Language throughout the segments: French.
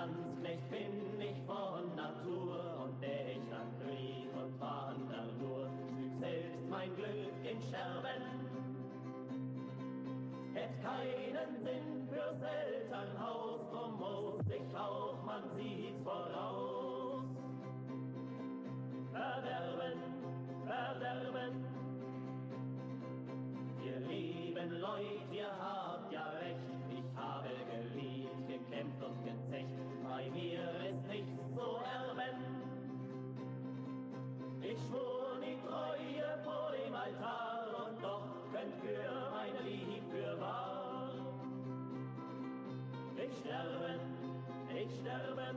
Landsknecht bin ich von Natur und echt an Krieg und wander nur, füg selbst mein Glück in Scherben. Hätt keinen Sinn fürs Elternhaus, drum muss ich auch, man sieht's voraus. Verderben, verderben. Ihr lieben Leut, ihr habt ja recht, ich habe geliebt, gekämpft und gezecht, bei mir ist nichts zu erben. Ich schwur die Treue vor dem Altar und doch könnt für mein Lieb fürwahr. Ich sterben, ich sterben.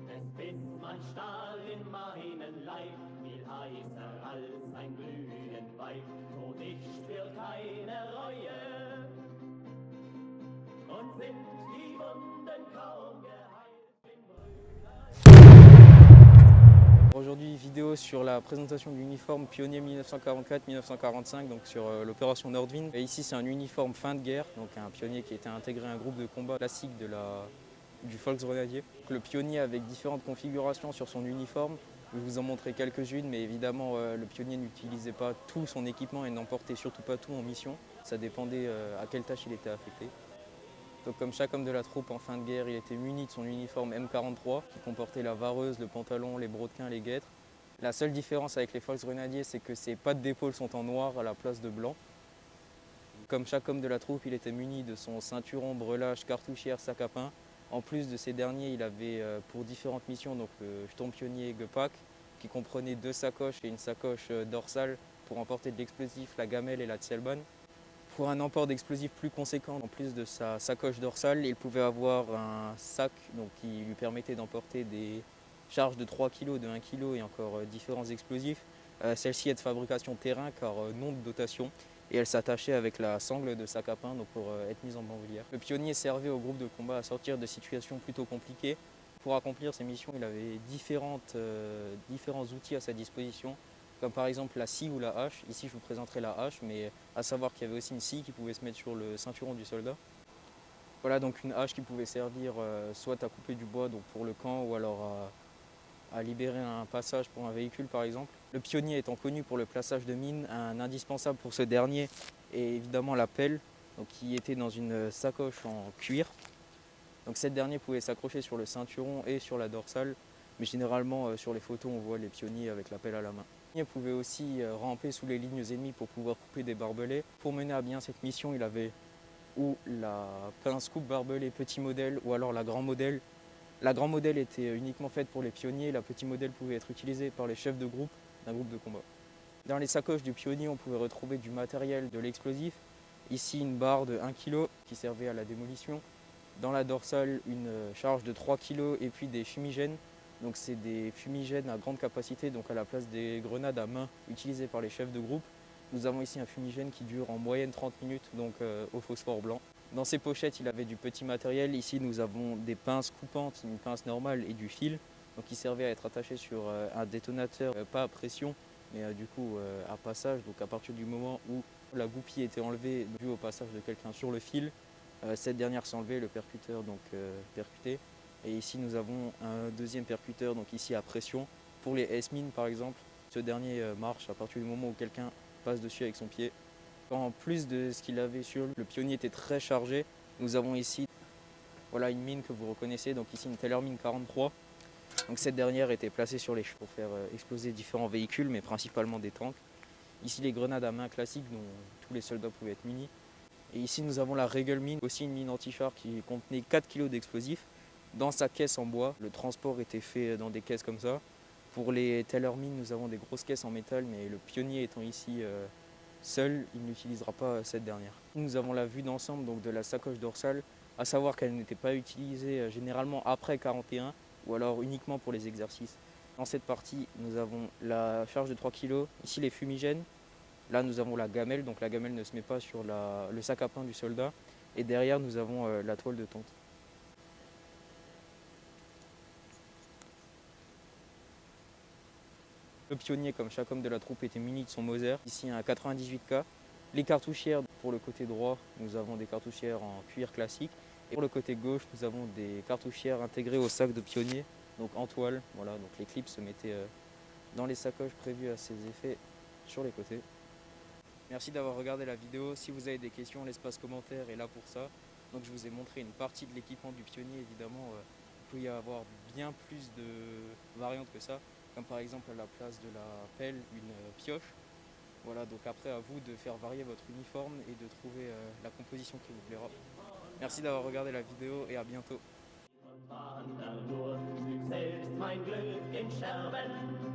Es biss mein Stahl in meinen Leib, viel heißer als ein glühend Weib. Tod ich spür keine Reue und sind die Wunden kaum geheilt. Bin Brüder. Aujourd'hui, vidéo sur la présentation de l'uniforme pionnier 1944-1945, donc sur l'opération Nordwind. Et ici, c'est un uniforme fin de guerre, donc un pionnier qui était intégré à un groupe de combat classique du Volksgrenadier. Le pionnier avec différentes configurations sur son uniforme. Je vais vous en montrer quelques-unes, mais évidemment, le pionnier n'utilisait pas tout son équipement et n'emportait surtout pas tout en mission. Ça dépendait à quelle tâche il était affecté. Donc comme chaque homme de la troupe en fin de guerre, il était muni de son uniforme M43 qui comportait la vareuse, le pantalon, les brodequins, les guêtres. La seule différence avec les Volksgrenadiers, c'est que ses pattes d'épaule sont en noir à la place de blanc. Comme chaque homme de la troupe, il était muni de son ceinturon, brelage, cartouchière, sac à pain. En plus de ces derniers, il avait pour différentes missions donc le jeton pionnier Gepäck qui comprenait 2 sacoches et une sacoche dorsale pour emporter de l'explosif, la gamelle et la Zielbahn. Pour un emport d'explosifs plus conséquent, en plus de sa sacoche dorsale, il pouvait avoir un sac donc, qui lui permettait d'emporter des charges de 3 kg, de 1 kg et encore différents explosifs. Celle-ci est de fabrication terrain car non de dotation et elle s'attachait avec la sangle de sac à pain donc pour être mise en bandoulière. Le pionnier servait au groupe de combat à sortir de situations plutôt compliquées. Pour accomplir ses missions, il avait différents outils à sa disposition, comme par exemple la scie ou la hache. Ici, je vous présenterai la hache, mais à savoir qu'il y avait aussi une scie qui pouvait se mettre sur le ceinturon du soldat. Voilà donc une hache qui pouvait servir soit à couper du bois donc pour le camp ou alors à libérer un passage pour un véhicule par exemple. Le pionnier étant connu pour le plaçage de mines, un indispensable pour ce dernier est évidemment la pelle, donc qui était dans une sacoche en cuir. Donc cette dernière pouvait s'accrocher sur le ceinturon et sur la dorsale, mais généralement sur les photos on voit les pionniers avec la pelle à la main. Le pionnier pouvait aussi ramper sous les lignes ennemies pour pouvoir couper des barbelés. Pour mener à bien cette mission, il avait ou la pince coupe barbelé petit modèle ou alors la grand modèle. La grand modèle était uniquement faite pour les pionniers, la petit modèle pouvait être utilisé par les chefs de groupe d'un groupe de combat. Dans les sacoches du pionnier, on pouvait retrouver du matériel, de l'explosif. Ici, une barre de 1 kg qui servait à la démolition. Dans la dorsale, une charge de 3 kg et puis des fumigènes. Donc c'est des fumigènes à grande capacité, donc à la place des grenades à main utilisées par les chefs de groupe. Nous avons ici un fumigène qui dure en moyenne 30 minutes, donc au phosphore blanc. Dans ces pochettes, il avait du petit matériel. Ici, nous avons des pinces coupantes, une pince normale et du fil, donc qui servait à être attaché sur un détonateur, pas à pression, mais du coup à passage. Donc à partir du moment où la goupille était enlevée dû au passage de quelqu'un sur le fil, cette dernière s'enlevait, le percuteur donc percuté. Et ici, nous avons un deuxième percuteur, donc ici à pression. Pour les S-mines par exemple, ce dernier marche à partir du moment où quelqu'un passe dessus avec son pied. En plus de ce qu'il avait sur lui, le pionnier était très chargé. Nous avons ici voilà, une mine que vous reconnaissez, donc ici une Tellermine 43. Donc cette dernière était placée sur les chevaux pour faire exploser différents véhicules, mais principalement des tanks. Ici les grenades à main classiques dont tous les soldats pouvaient être munis. Et ici nous avons la Regelmine, aussi une mine anti-char qui contenait 4 kg d'explosifs. Dans sa caisse en bois, le transport était fait dans des caisses comme ça. Pour les Tellermine, nous avons des grosses caisses en métal, mais le pionnier étant ici seul, il n'utilisera pas cette dernière. Nous avons la vue d'ensemble donc de la sacoche dorsale, à savoir qu'elle n'était pas utilisée généralement après 41 ou alors uniquement pour les exercices. Dans cette partie, nous avons la charge de 3 kg, ici les fumigènes. Là, nous avons la gamelle, donc la gamelle ne se met pas sur le sac à pain du soldat. Et derrière, nous avons la toile de tente. Le pionnier, comme chaque homme de la troupe, était muni de son Moser. Ici, un 98K. Les cartouchières, pour le côté droit, nous avons des cartouchières en cuir classique. Et pour le côté gauche, nous avons des cartouchières intégrées au sac de pionnier, donc en toile. Voilà, donc les clips se mettaient dans les sacoches prévues à ces effets sur les côtés. Merci d'avoir regardé la vidéo. Si vous avez des questions, l'espace commentaire est là pour ça. Donc je vous ai montré une partie de l'équipement du pionnier. Évidemment, il peut y avoir bien plus de variantes que ça, comme par exemple à la place de la pelle, une pioche. Voilà, donc après à vous de faire varier votre uniforme et de trouver la composition qui vous plaira. Merci d'avoir regardé la vidéo et à bientôt. Wander nur, fühl selbst mein Glück in Scherben.